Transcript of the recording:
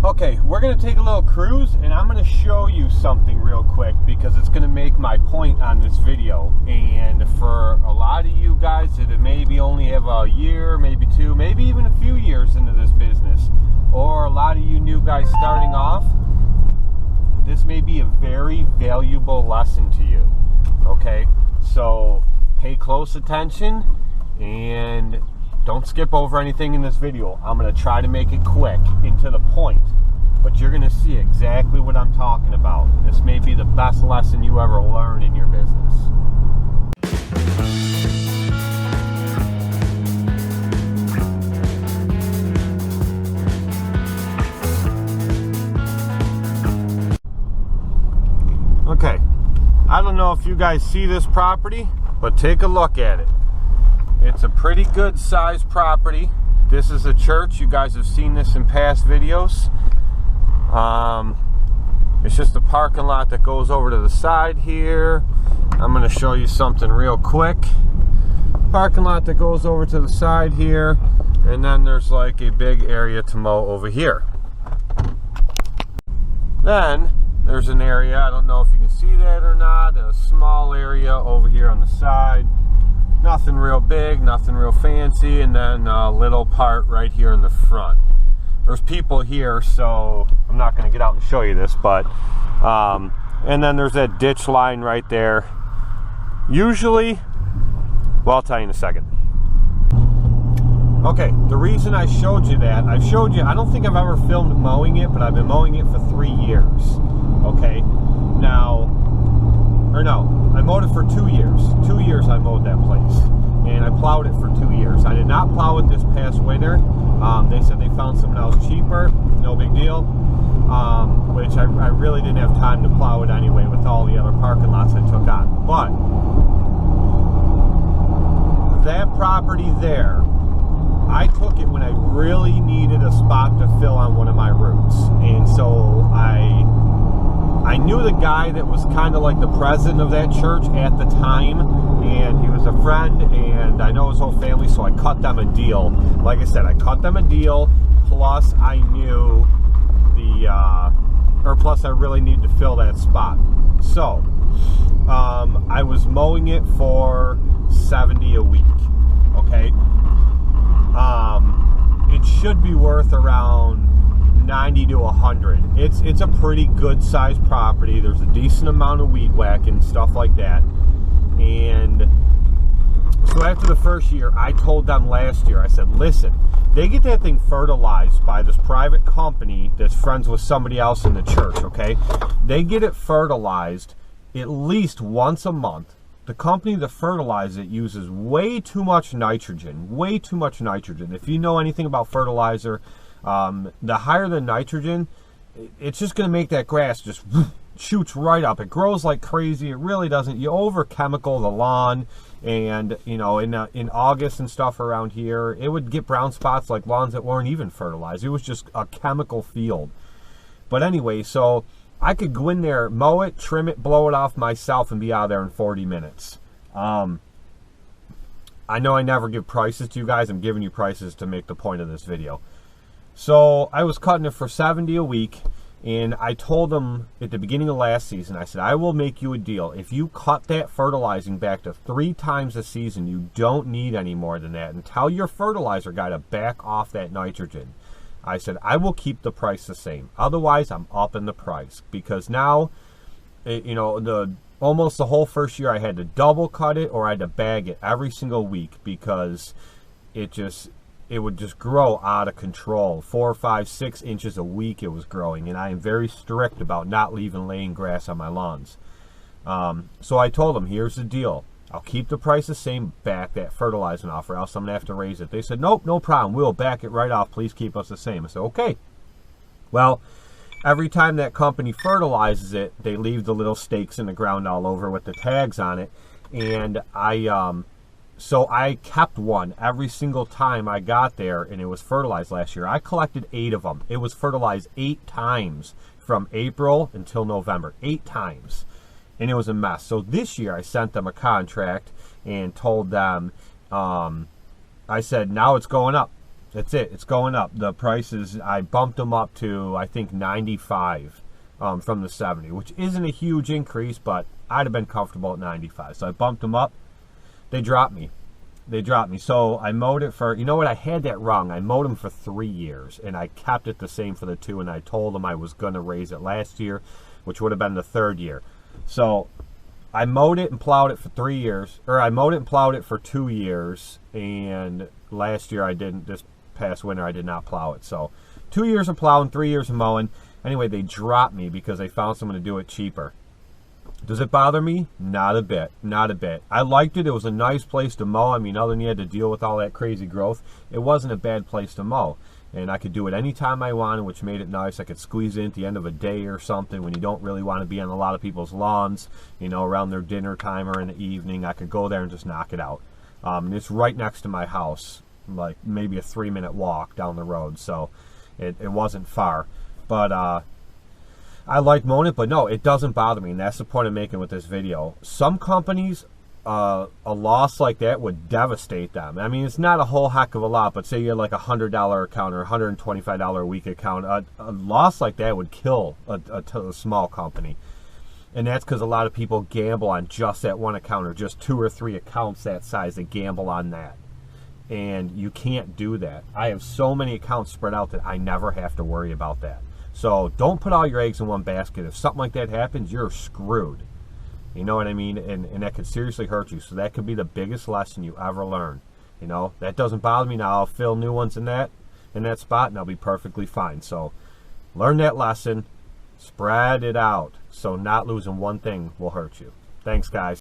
Okay, we're going to take a little cruise, and I'm going to show you something real quick because it's going to make my point on this video. And for a lot of you guys that maybe only have a year, maybe two, maybe even a few years into this business, or a lot of you new guys starting off, this may be a very valuable lesson to you. Okay, so pay close attention and don't skip over anything in this video. I'm going to try to make it quick and to the point, but you're going to see exactly what I'm talking about. This may be the best lesson you ever learn in your business. Okay, I don't know if you guys see this property, but take a look at it. It's a pretty good sized property. This is a church. You guys have seen this in past videos. It's just a parking lot that goes over to the side here. I'm going to show you something real quick. Parking lot that goes over to the side here, and then there's like a big area to mow over here. Then there's an area, I don't know if you can see that or not, a small area over here on the side. Nothing real big, nothing real fancy, and then a little part right here in the front. There's people here, so I'm not going to get out and show you this, but and then there's that ditch line right there. Usually, well, I'll tell you in a second. Okay, the reason I showed you that, I don't think I've ever filmed mowing it, but I've been mowing it for 3 years. Okay, now, or no, I mowed it for 2 years. 2 years I mowed that place, and I plowed it for 2 years. I did not plow it this past winter. They said they found someone else cheaper, no big deal, which I really didn't have time to plow it anyway with all the other parking lots I took on. But that property there, I took it when I really needed a spot to fill on one of my routes, and so I knew the guy that was kind of like the president of that church at the time, and he was a friend, and I know his whole family, so I cut them a deal. Like I said, I cut them a deal, plus I knew plus I really needed to fill that spot. So, I was mowing it for $70 a week, okay? It should be worth around 90 to 100. It's a pretty good sized property. There's a decent amount of weed whack and stuff like that. And so after the first year, I told them last year, I said, listen, they get that thing fertilized by this private company that's friends with somebody else in the church, okay? They get it fertilized at least once a month. The company that fertilizes it uses way too much nitrogen, way too much nitrogen. If you know anything about fertilizer, the higher the nitrogen, it's just going to make that grass just shoots right up. It grows like crazy. It really doesn't. You over chemical the lawn, and you know, in August and stuff around here, it would get brown spots like lawns that weren't even fertilized. It was just a chemical field. But anyway, so I could go in there, mow it, trim it, blow it off myself, and be out of there in 40 minutes. I know I never give prices to you guys. I'm giving you prices to make the point of this video. So I was cutting it for $70 a week, and I told them at the beginning of last season, I said, I will make you a deal. If you cut that fertilizing back to 3 times a season, you don't need any more than that. And tell your fertilizer guy to back off that nitrogen. I said, I will keep the price the same. Otherwise, I'm upping the price. Because now, you know, almost the whole first year I had to double cut it or I had to bag it every single week because it would just grow out of control. 4, 5, 6 inches a week it was growing. And I am very strict about not leaving laying grass on my lawns. So I told them, here's the deal. I'll keep the price the same, back that fertilizing off, or else I'm going to have to raise it. They said, nope, no problem. We'll back it right off. Please keep us the same. I said, okay. Well, every time that company fertilizes it, they leave the little stakes in the ground all over with the tags on it. And so I kept one every single time I got there, and it was fertilized last year. I collected 8 of them. It was fertilized 8 times from April until November. 8 times. And it was a mess. So this year I sent them a contract and told them, I said, now it's going up. That's it. It's going up. The prices, I bumped them up to, I think, 95 from the 70, which isn't a huge increase, but I'd have been comfortable at 95. So I bumped them up. They dropped me. They dropped me. So I mowed it for, you know what, I had that wrong. I mowed them for 3 years, and I kept it the same for the 2, and I told them I was going to raise it last year, which would have been the 3rd year. So I mowed it and plowed it for 3 years, or I mowed it and plowed it for 2 years, and last year I didn't, this past winter I did not plow it. So 2 years of plowing, 3 years of mowing. Anyway, they dropped me because they found someone to do it cheaper. Does it bother me? Not a bit. Not a bit. I liked it. It was a nice place to mow. I mean, other than you had to deal with all that crazy growth, it wasn't a bad place to mow. And I could do it anytime I wanted, which made it nice. I could squeeze it in at the end of a day or something when you don't really want to be on a lot of people's lawns, you know, around their dinner time or in the evening. I could go there and just knock it out. And it's right next to my house, like maybe a 3-minute walk down the road. So it wasn't far. But I like mowing it, but no, it doesn't bother me, and that's the point I'm making with this video. Some companies, a loss like that would devastate them. I mean, it's not a whole heck of a lot, but say you had like a $100 account or $125 a week account, a loss like that would kill a small company. And that's because a lot of people gamble on just that one account, or just 2 or 3 accounts that size that gamble on that. And you can't do that. I have so many accounts spread out that I never have to worry about that. So don't put all your eggs in one basket. If something like that happens, you're screwed. You know what I mean? And that could seriously hurt you. So that could be the biggest lesson you ever learn. You know, that doesn't bother me now. I'll fill new ones in that spot, and I'll be perfectly fine. So learn that lesson. Spread it out. So not losing one thing will hurt you. Thanks, guys.